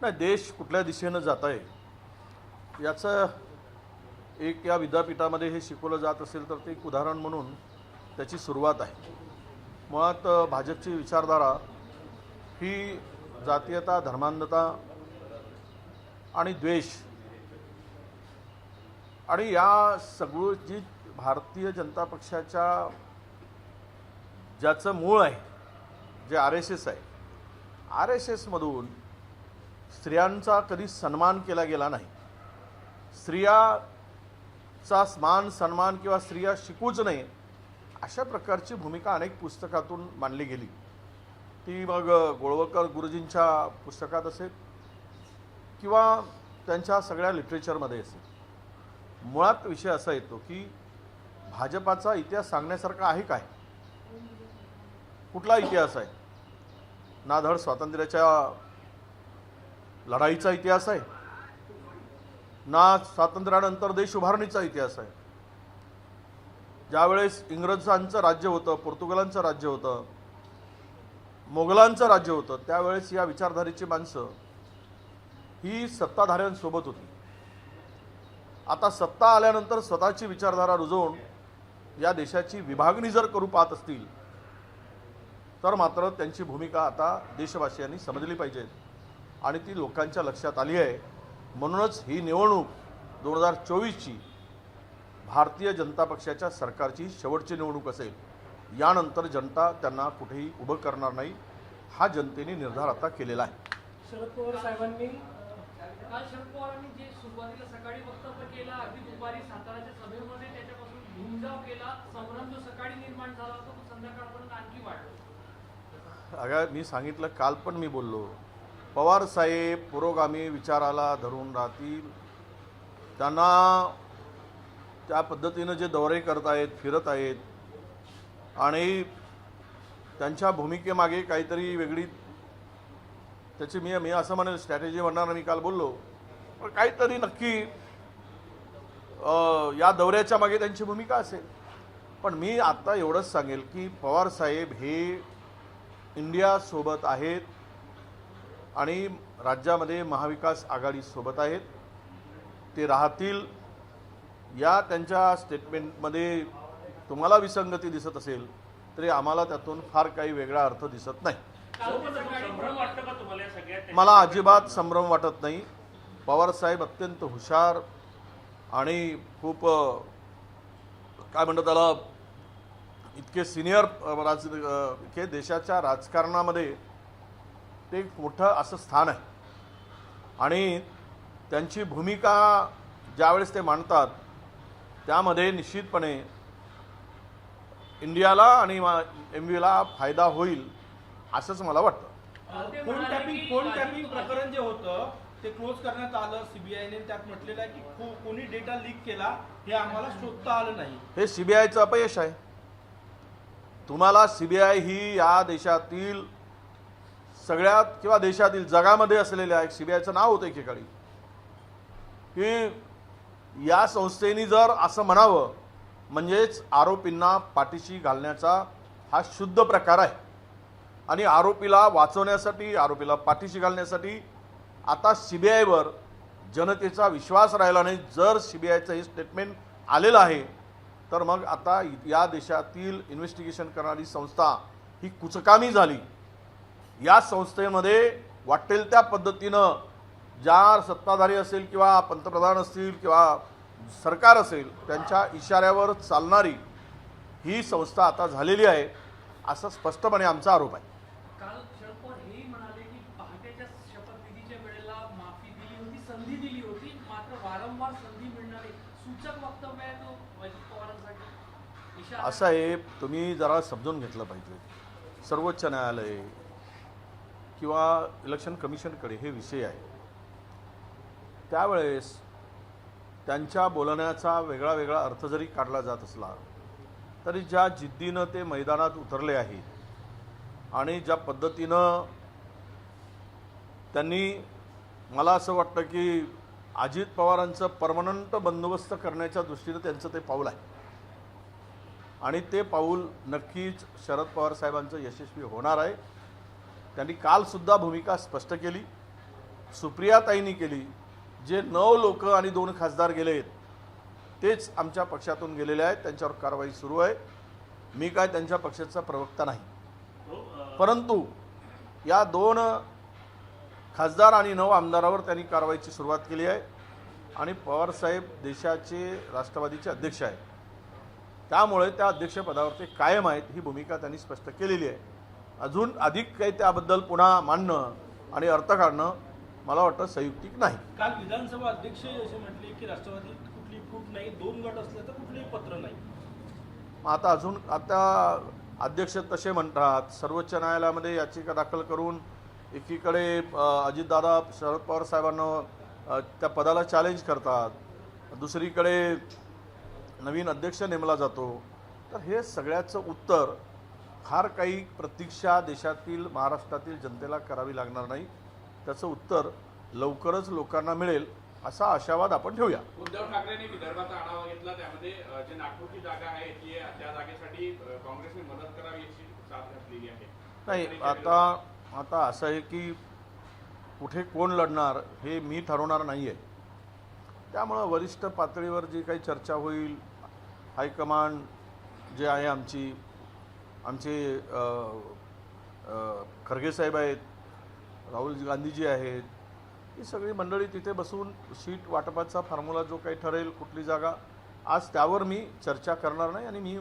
नाही, देश कुठल्या दिशेनं जात आहे याचं एक या विद्यापीठामध्ये हे शिकवलं जात असेल तर ते एक उदाहरण म्हणून त्याची सुरुवात आहे. मुळात भाजपची विचारधारा ही जातीयता, धर्मांधता आणि द्वेष आणि या सगळं जी भारतीय जनता पक्षाच्या ज्याचं मूळ आहे, जे RSS आहे, RSSमधून स्त्रियांचा कधी सन्मान केला गेला नाही. स्त्रियाचा मान सन्मान किंवा स्त्रिया शिकूच नाही अशा प्रकारची भूमिका अनेक पुस्तकातून मांडली गेली. ती मग गोळवळकर गुरुजींच्या पुस्तकात असेल किंवा त्यांच्या सगळ्या लिटरेचरमध्ये असेल. मुळात विषय असा येतो की भाजपाचा इतिहास सांगण्यासारखा आहे काय? कुठला इतिहास आहे? ना धड स्वातंत्र्याच्या लढाईचा इतिहास आहे, ना स्वातंत्र्यानंतर देश उभारणीचा इतिहास आहे. ज्यावेळेस इंग्रजांचं राज्य होतं, पोर्तुगालांचं राज्य होतं, मोगलांचं राज्य होतं, त्यावेळेस या विचारधारेची माणसं ही सत्ताधाऱ्यांसोबत होती. आता सत्ता आल्यानंतर स्वतःची विचारधारा रुजवून या देशाची विभागणी जर करू पाहत असतील तर मात्र त्यांची भूमिका आता देशवासियांनी समजली पाहिजे आणि ती लोकांच्या लक्षात आली आहे. म्हणूनच ही निवडणूक 2024ची भारतीय जनता पक्षाच्या सरकारची शेवटची निवडणूक असेल. यानंतर जनता त्यांना कुठेही उभं करणार नाही हा जनतेने निर्धार आता केलेला आहे. शरद पवार साहेबांनी काल शरद पवारांनी जे सुरुवातीला सकाळी वक्तव्य केलं, अगदी दुपारी साताराच्या सभेमध्ये त्याच्यापासून घुमजाव केला, संभ्रम जो सकाळी निर्माण झाला होता तो संध्याकाळपर्यंत आणखी वाढला. अगं मी सांगितलं, काल पण मी बोललो, पवार साहेब पुरोगामी विचाराला धरून राहतील. त्यांना त्या पद्धतीनं जे दौरे करत आहेत, फिरत आहेत आणि त्यांच्या भूमिकेमागे काहीतरी वेगळी त्याची मी असं म्हणेल स्ट्रॅटेजी म्हणणार. मी काल बोललो, पण काहीतरी नक्की या दौऱ्याच्या मागे त्यांची भूमिका असेल. पण मी आता एवढंच सांगेल की पवार साहेब हे इंडियासोबत आहेत आणि राज्यामध्ये महाविकास आघाडीसोबत आहेत. ते राहतील. या त्यांच्या स्टेटमेंटमध्ये तुम्हाला विसंगती दिसत असेल तरी आम्हाला त्यातून फार काही वेगळा अर्थ दिसत नाही. मला अजिबात संभ्रम वाटत नाही. पवारसाहेब अत्यंत हुशार आणि खूप काय म्हणतात त्याला, इतके सिनियर के देशाच्या राजकारणामध्ये ते एक मोठं असं स्थान आहे आणि त्यांची भूमिका ज्यावेळेस ते मांडतात त्यामध्ये निश्चितपणे इंडियाला आणि MVला फायदा होईल असंच मला वाटतं. फोन टॅपिंग प्रकरण जे होतं ते क्लोज करण्यात आलं CBIने. त्यात म्हटलेलं आहे की कोणी डेटा लीक केला हे आम्हाला शोधता आलं नाही. हे CBIचं अपयश आहे. तुम्हाला CBI ही या देशातील सगळ्यात किंवा देशातील जगामध्ये असलेल्या एक CBIचं नाव होतं एकेकाळी की या संस्थेने जर असं म्हणावं म्हणजेच आरोपींना पाठीशी घालण्याचा हा शुद्ध प्रकार आहे. आणि आरोपीला वाचवण्यासाठी, आरोपीला पाठीशी घालण्यासाठी आता CBIवर जनतेचा विश्वास राहिला नाही. जर CBIचं हे स्टेटमेंट आलेलं आहे तर मग आता या देशातील इन्व्हेस्टिगेशन करणारी संस्था ही कुचकामी झाली. या संस्थेमध्ये वाटेल त्या पद्धतीनं ज्या सत्ताधारी असेल किंवा पंतप्रधान असतील किंवा सरकार असेल त्यांच्या इशाऱ्यावर चालणारी ही संस्था आता झालेली आहे असा स्पष्टपणे आमचा आरोप आहे. काल शरद पवार हेही म्हणाले की पहाटेच्या शपथविधीच्या वेळेला माफी दिली होती, संधी दिली होती, मात्र वारंवार संधी मिळणारे सूचक वक्तव्य आहे तो अजित पवारांसाठी. असं आहे, तुम्ही जरा समजून घेतलं पाहिजे. सर्वोच्च न्यायालय किंवा इलेक्शन कमिशनकडे हे विषय आहे. त्यावेळेस त्यांच्या बोलण्याचा वेगळा वेगळा अर्थ जरी काढला जात असला तरी ज्या जिद्दीनं ते मैदानात उतरले आहेत आणि ज्या पद्धतीनं त्यांनी, मला असं वाटतं की अजित पवारांचं परमनंट बंदोबस्त करण्याच्या दृष्टीनं त्यांचं ते पाऊल आहे आणि ते पाऊल नक्कीच शरद पवार साहेबांचं यशस्वी होणार आहे. त्यांनी कालसुद्धा भूमिका स्पष्ट केली सुप्रियाताईंनी केली, जे 9 लोक आणि 2 खासदार गेले आहेत तेच आमच्या पक्षातून गेलेले आहेत, त्यांच्यावर कारवाई सुरू आहे. मी काय त्यांच्या पक्षाचा प्रवक्ता नाही, परंतु या 2 खासदार आणि 9 आमदारावर त्यांनी कारवाईची सुरुवात केली आहे. आणि पवारसाहेब देशाचे राष्ट्रवादीचे अध्यक्ष आहेत, त्यामुळे त्या अध्यक्षपदावर ते कायम आहेत ही भूमिका त्यांनी स्पष्ट केलेली आहे. अजून अधिक काही त्याबद्दल पुन्हा मांडणं आणि अर्थ काढणं मला वाटतं संयुक्तिक नाही. काल विधानसभा अध्यक्ष असे म्हटले की राष्ट्रवादीत कुठली फूट नाही, 2 गट असले तर कुठलेही पत्र नाही. आता अध्यक्ष तसे म्हणतात, सर्वोच्च न्यायालयामध्ये याचिका दाखल करून एकीकडे अजितदादा शरद पवार साहेबांना त्या पदाला चॅलेंज करतात, दुसरीकडे नवीन अध्यक्ष नेमला जातो. तर हे सगळ्याचं उत्तर फार काही प्रतीक्षा देशातील महाराष्ट्रातील जनतेला करावी लागणार नाही. त्याचं उत्तर लवकरच लोकांना मिळेल असा आशावाद आपण ठेवूया. उद्धव ठाकरेंनी विदर्भाचा आढावा घेतला, त्यामध्ये जे नागपूरची जागा आहे ती त्या जागेसाठी काँग्रेसने मदत करावी याची साथ घातलेली आहे. नाही, आता असं आहे की कुठे कोण लढणार हे मी ठरवणार नाही आहे. त्यामुळं वरिष्ठ पातळीवर जी काही चर्चा होईल, हायकमांड जे आहे आमचे खरगे साहेब आहेत, राहुल गांधीजी आहेत, ही सगळी मंडळी तिथे बसून सीट वाटपाचा फॉर्म्युला जो काही ठरेल, कुठली जागा, आज त्यावर मी चर्चा करणार नाही आणि मी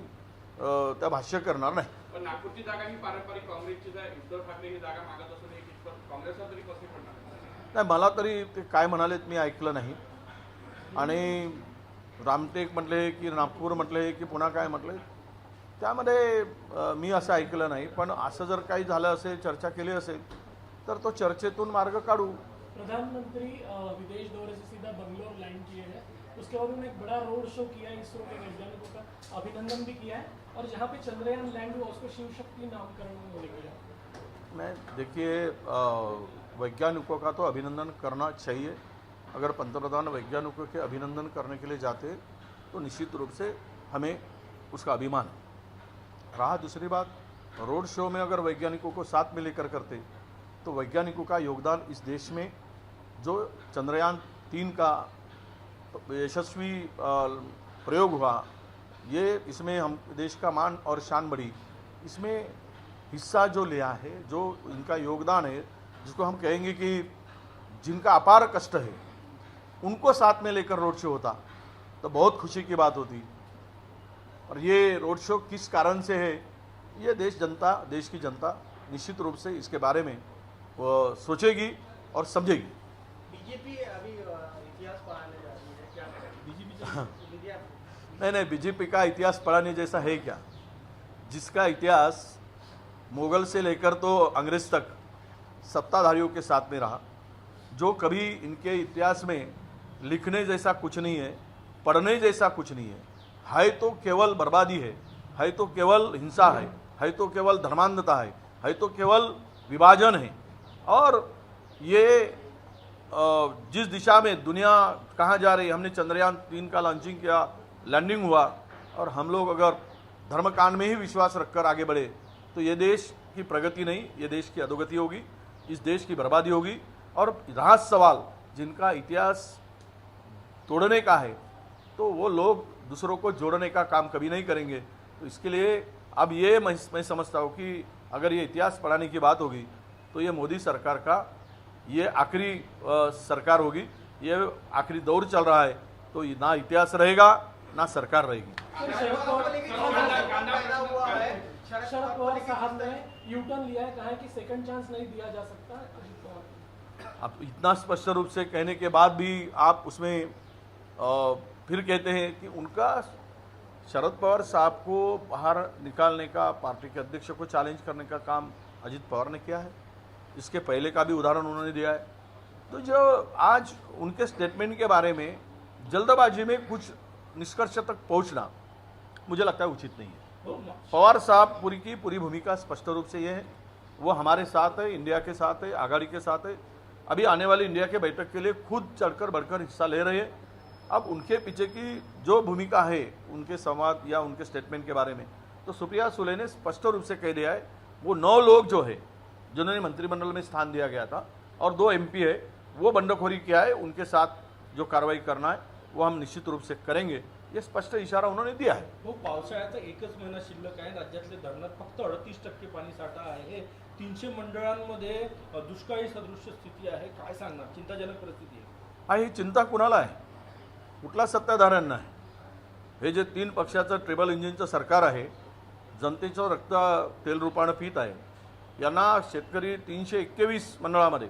त्या भाष्य करणार नाही. पण नागपूरची जागा ही पारंपरिक काँग्रेसची उद्धव ठाकरे ही जागा मागत असून काँग्रेसला तरी कसे पडणार नाही, मला तरी ते काय म्हणालेत मी ऐकलं नाही. आणि रामटेक म्हटले की नागपूर म्हटले की पुन्हा काय म्हटले, त्यामध्ये मी असं ऐकलं नाही. पण असं जर काही झालं असेल, चर्चा केली असेल तर तो चर्चेतून मार्ग काढू. प्रधानमंत्री विदेश दौरे से सीधा बंगलोर लैंड किए हैं, उसके बाद उन्होंने एक बड़ा रोड शो किया है, इसरो के वैज्ञानिकों का अभिनंदन भी किया है, और जहाँ पे चंद्रयान लैंड हुआ उसको शिव शक्ति नामकरण होने किया. मैं देखिए, वैज्ञानिकों का तो अभिनंदन करना चाहिए. अगर पंतप्रधान वैज्ञानिकों के अभिनंदन करने के लिए जाते तो निश्चित रूप से हमें उसका अभिमान रहा. दूसरी बात, रोड शो में अगर वैज्ञानिकों को साथ में लेकर करते तो वैज्ञानिकों का योगदान इस देश में जो चंद्रयान 3 का यशस्वी प्रयोग हुआ, ये इसमें हम देश का मान और शान बढ़ी. इसमें हिस्सा जो लिया है, जो इनका योगदान है, जिसको हम कहेंगे कि जिनका अपार कष्ट है, उनको साथ में लेकर रोड शो होता तो बहुत खुशी की बात होती. और ये रोड शो किस कारण से है, ये देश की जनता निश्चित रूप से इसके बारे में वो सोचेगी और समझेगी. बीजेपी अभी इतिहास पढ़ाने जा रही है, क्या बीजेपी नहीं, बीजेपी का इतिहास पढ़ाने जैसा है क्या, जिसका इतिहास मुगल से लेकर तो अंग्रेज तक सत्ताधारियों के साथ में रहा, जो कभी इनके इतिहास में लिखने जैसा कुछ नहीं है, पढ़ने जैसा कुछ नहीं है तो केवल बर्बादी है तो केवल हिंसा है तो केवल धर्मांधता है तो केवल विभाजन है. और ये जिस दिशा में दुनिया कहाँ जा रही है, हमने चंद्रयान 3 का लॉन्चिंग किया, लैंडिंग हुआ, और हम लोग अगर धर्मकांड में ही विश्वास रखकर आगे बढ़े तो ये देश की प्रगति नहीं, ये देश की अधोगति होगी, इस देश की बर्बादी होगी. और रहा सवाल जिनका इतिहास तोड़ने का है, तो वो लोग दूसरों को जोड़ने का काम कभी नहीं करेंगे. तो इसके लिए अब ये मैं समझता हूँ कि अगर ये इतिहास पढ़ाने की बात होगी तो ये मोदी सरकार का ये आखिरी सरकार होगी, ये आखिरी दौर चल रहा है, तो ना इतिहास रहेगा ना सरकार रहेगी. शरद पवार साहब ने यूटर्न लिया है, कहा है कि सेकंड चांस नहीं दिया जा सकता. अजित पवार अब इतना स्पष्ट रूप से कहने के बाद भी आप उसमें फिर कहते हैं कि उनका शरद पवार साहब को बाहर निकालने का, पार्टी के अध्यक्ष को चैलेंज करने का काम अजित पवार ने किया है. इसके पहले का भी उदाहरण उन्होंने दिया है. तो जो आज उनके स्टेटमेंट के बारे में जल्दबाजी में कुछ निष्कर्ष तक पहुंचना मुझे लगता है उचित नहीं है. पवार साहब पूरी भूमिका स्पष्ट रूप से ये है, वो हमारे साथ है, इंडिया के साथ है, आघाड़ी के साथ है. अभी आने वाली इंडिया के बैठक के लिए खुद चढ़कर बढ़कर हिस्सा ले रहे हैं. अब उनके पीछे की जो भूमिका है उनके संवाद या उनके स्टेटमेंट के बारे में, तो सुप्रिया सुले ने स्पष्ट रूप से कह दिया है, वो 9 लोग जो है जिन्होंने मंत्रिमंडल में स्थान दिया गया था और 2 MP है, वो बंडखोरी किया है उनके साथ जो कार्रवाई करना है वो हम निश्चित रूप से करेंगे, ये स्पष्ट इशारा उन्होंने दिया है। हो, पावसाळ्याचा एकच महिना शिल्लक आहे, राज्यातले धरणात फक्त 38% पाणी साठा आहे, 300 मंडळांमध्ये दुष्काळी सदृश्य स्थिती आहे, काय सांगणार? चिंताजनक परिस्थिती आहे. ही चिंता कुणाला आहे? कुठला सत्ताधाऱ्यांना आहे? हे जे 3 पक्षाचं ट्रिबल इंजिनचं सरकार आहे, जनतेचं रक्त तेल रूपानं पित आहे, यांना शेतकरी 321 मंडळामध्ये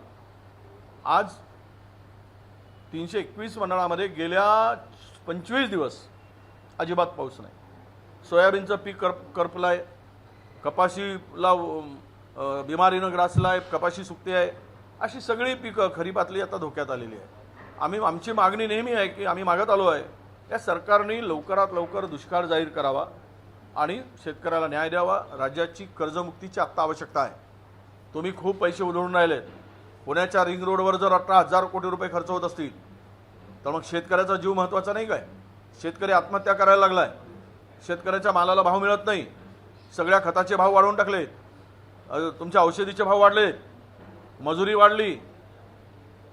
आज 321 मंडळामध्ये गेल्या 25 दिवस अजिबात पाऊस नाही. सोयाबीनचं पीक करपलं आहे, कपाशीला बिमारीनं ग्रासला आहे, कपाशी सुकते आहे, अशी सगळी पिकं खरीपातली आता धोक्यात आलेली आहे. आमची मागणी नेहमी आहे की आम्ही मागत आलो आहे या सरकारने लवकरात लवकर दुष्काळ जाहीर करावा आणि शेतकऱ्याला न्याय द्यावा. राज्याची कर्जमुक्तीची आत्ता आवश्यकता आहे. तुम्ही खूप पैसे उधळून राहिलेत. पुण्याच्या रिंग रोडवर जर 18,000 कोटी रुपये खर्च होत असतील तर मग शेतकऱ्याचा जीव महत्त्वाचा नाही काय? शेतकरी आत्महत्या करायला लागलाय. शेतकऱ्याच्या मालाला भाव मिळत नाही. सगळ्या खताचे भाव वाढवून टाकलेत. तुमच्या औषधीचे भाव वाढलेत, मजुरी वाढली,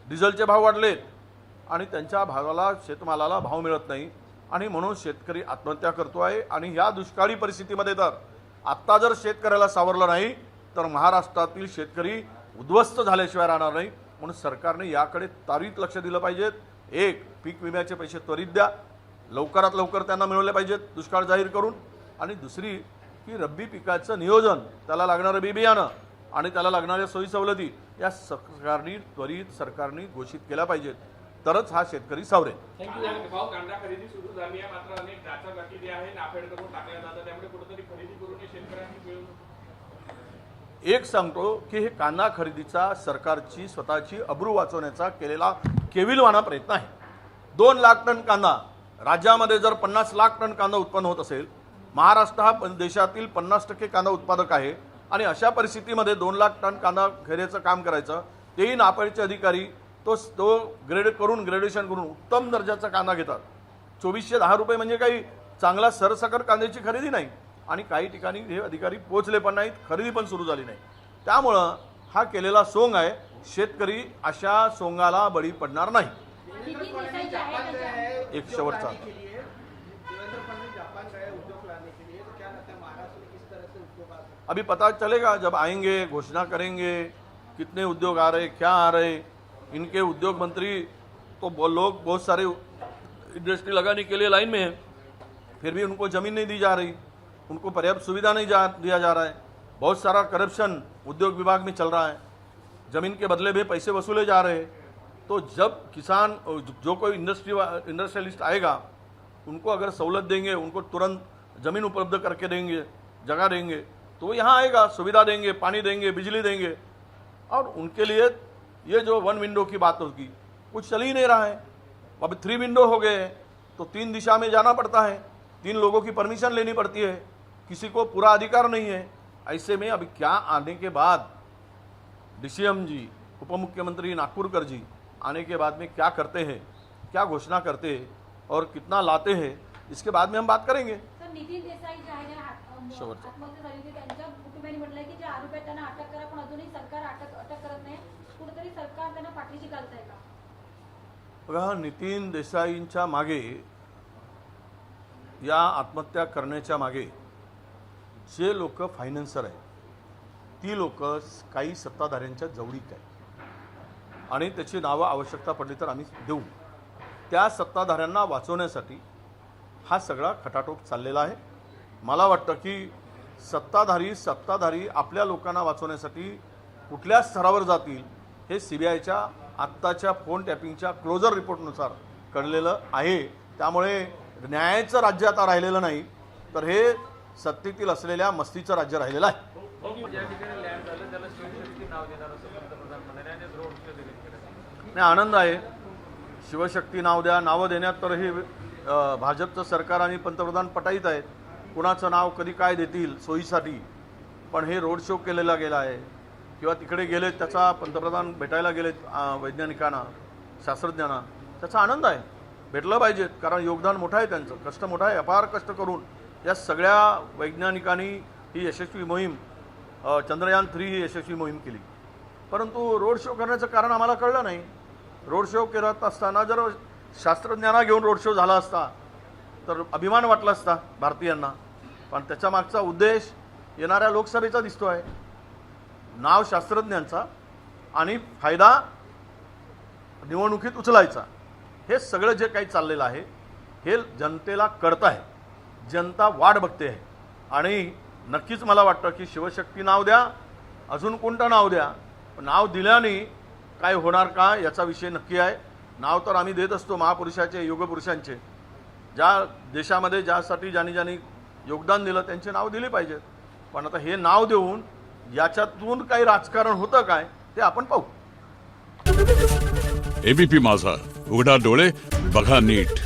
डिझेलचे भाव वाढलेत आणि त्यांच्या भावाला शेतमालाला भाव मिळत नाही आणि म्हणून शेतकरी आत्महत्या करतो आहे. आणि या दुष्काळी परिस्थितीमध्ये तर आत्ता जर शेतकऱ्याला सावरलं नाही तर महाराष्ट्रातील शेतकरी उद्ध्वस्त झाल्याशिवाय राहणार नाही. म्हणून सरकारने याकडे त्वरित लक्ष दिलं पाहिजे. एक, पीक विम्याचे पैसे त्वरित द्या, लवकरात लवकर त्यांना मिळवले पाहिजेत दुष्काळ जाहीर करून. आणि दुसरी की रब्बी पिकाचं नियोजन, त्याला लागणारं बी बियाणं आणि त्याला लागणाऱ्या सोयी सवलती या सरकारने घोषित केल्या पाहिजेत, तरच हा शेतकरी सावरेल. भाऊ, कांदा खरेदी सुरू झाली आहे, मात्र अनेक डाचा बाकी आहे, नाफेड करून टाकल्या जातात, त्यामुळे कुठेतरी खरेदी करून शेतकऱ्यांनी मिळून एक सांगतो की हे कांदा खरेदीचा सरकारची स्वतःची अब्रू वाचवण्याचा केलेला केविलवाणा प्रयत्न आहे. 2 लाख टन कांदा राज्यामध्ये जर 50 लाख टन कांदा उत्पन्न होत असेल, महाराष्ट्र हा देशातील 50% कांदा उत्पादक आहे आणि अशा परिस्थितीमध्ये 2 लाख टन कांदा खरेदीचं काम करायचं, तेही नाफेडचे अधिकारी तो ग्रेडेशन करून उत्तम दर्जाचा कांदा घेतात. 2410 रुपये म्हणजे काही चांगला सरसकट कांद्याची खरेदी नाही. आणि काही ठिकाणी हे अधिकारी पोहोचले पण नाहीत, खरेदी पण सुरू झाली नाही. त्यामुळं हा केलेला सोंग आहे. शेतकरी अशा सोंगाला बळी पडणार नाही. एक शेवटचा, देवेंद्र फडणवीस जापान गए उद्योग लाने के लिए, तो क्या लगता है महाराष्ट्र में किस तरह से उद्योग आ सकते हैं? अभी पता चलेगा जब आएंगे, घोषणा करेंगे कितने उद्योग आ रहे, क्या आ रहे. इनके उद्योग मंत्री तो लोग बहुत सारे इंडस्ट्री लगाने के लिए लाइन में हैं, फिर भी उनको ज़मीन नहीं दी जा रही, उनको पर्याप्त सुविधा नहीं दिया जा रहा है. बहुत सारा करप्शन उद्योग विभाग में चल रहा है. ज़मीन के बदले में पैसे वसूले जा रहे हैं. तो जब किसान जो कोई इंडस्ट्रियलिस्ट आएगा उनको अगर सहूलत देंगे, उनको तुरंत ज़मीन उपलब्ध करके देंगे, जगह देंगे, तो वो यहाँ आएगा, सुविधा देंगे, पानी देंगे, बिजली देंगे. और उनके लिए ये जो 1 विंडो की बात होगी कुछ चल ही नहीं रहा है. अब 3 विंडो हो गए हैं तो 3 दिशा में जाना पड़ता है, 3 लोगों की परमिशन लेनी पड़ती है, किसी को पूरा अधिकार नहीं है. ऐसे में अभी क्या आने के बाद DCM जी, उप मुख्यमंत्री नागपुरकर जी आने के बाद में क्या करते हैं, क्या घोषणा करते हैं और कितना लाते हैं, इसके बाद में हम बात करेंगे. सर, नितीन देसाई जे आहे आत्महत्या झाली होती, त्यांच्या कुटुंबियांनी म्हटलंय की जे आरोपी आहेत त्यांना अटक करा, पण अजूनही सरकार अटक करत नाही. कुठेतरी सरकार त्यांना पाठीशी घालतंय का? बघा, नितीन देसाईंच्या मागे, या आत्महत्या करण्याच्या मागे जे लोक फायनान्सर आहेत ती लोक काही सत्ताधाऱ्यांच्या जवळीक आहेत आणि त्याची नावं आवश्यकता पडली तर आम्ही देऊ. त्या सत्ताधाऱ्यांना वाचवण्यासाठी हा सगळा खटाटोप चाललेला आहे. मला वाटतं की सत्ताधारी आपल्या लोकांना वाचवण्यासाठी कुठल्या स्तरावर जातील हे CBIच्या आत्ताच्या फोन टॅपिंगच्या क्लोजर रिपोर्टनुसार कळलेलं आहे. त्यामुळे न्यायाचं राज्य आता राहिलेलं नाही, तर हे सत्तेतील असलेल्या मस्तीचं राज्य राहिलेलं आहे. नाही, आनंद आहे. शिवशक्ती नाव द्या, नावं देण्यात तर हे भाजपचं सरकार आणि पंतप्रधान पटाईत आहेत. कुणाचं नाव कधी काय देतील सोयीसाठी, पण हे रोड शो केलेला गेला आहे किंवा तिकडे गेलेत, त्याचा पंतप्रधान भेटायला गेलेत वैज्ञानिकांना, शास्त्रज्ञांना, त्याचा आनंद आहे. भेटलं पाहिजेत, कारण योगदान मोठं आहे त्यांचं, कष्ट मोठं आहे. अपार कष्ट करून या सगळ्या वैज्ञानिकांनी ही यशस्वी मोहीम, चंद्रयान 3 ही यशस्वी मोहीम केली. परंतु रोड शो करण्याचं कारण आम्हाला कळलं नाही. रोड शो करत असताना जर शास्त्रज्ञांना घेऊन रोड शो झाला असता तर अभिमान वाटला असता भारतीयांना. पण त्याच्या मागचा उद्देश येणाऱ्या लोकसभेचा दिसतो आहे, नाव शास्त्रज्ञांचा आणि फायदा निवडणुकीत उचलायचा. हे सगळं जे काही चाललेलं आहे हे जनतेला कळतं आहे, जनता वाट बघते आहे. आणि नक्कीच मला वाटतं की शिवशक्ती नाव द्या, अजून कोणतं नाव द्या, पण नाव दिल्याने काय होणार का याचा विषय नक्की आहे. नाव तर आम्ही देत असतो महापुरुषाचे, युगपुरुषांचे, ज्या देशामध्ये ज्यासाठी ज्यांनी योगदान दिलं त्यांचे नाव दिले पाहिजेत. पण आता हे नाव देऊन याच्यातून काही राजकारण होतं काय ते आपण पाहू. एबीपी माझा, उघडा डोळे बघा नीट.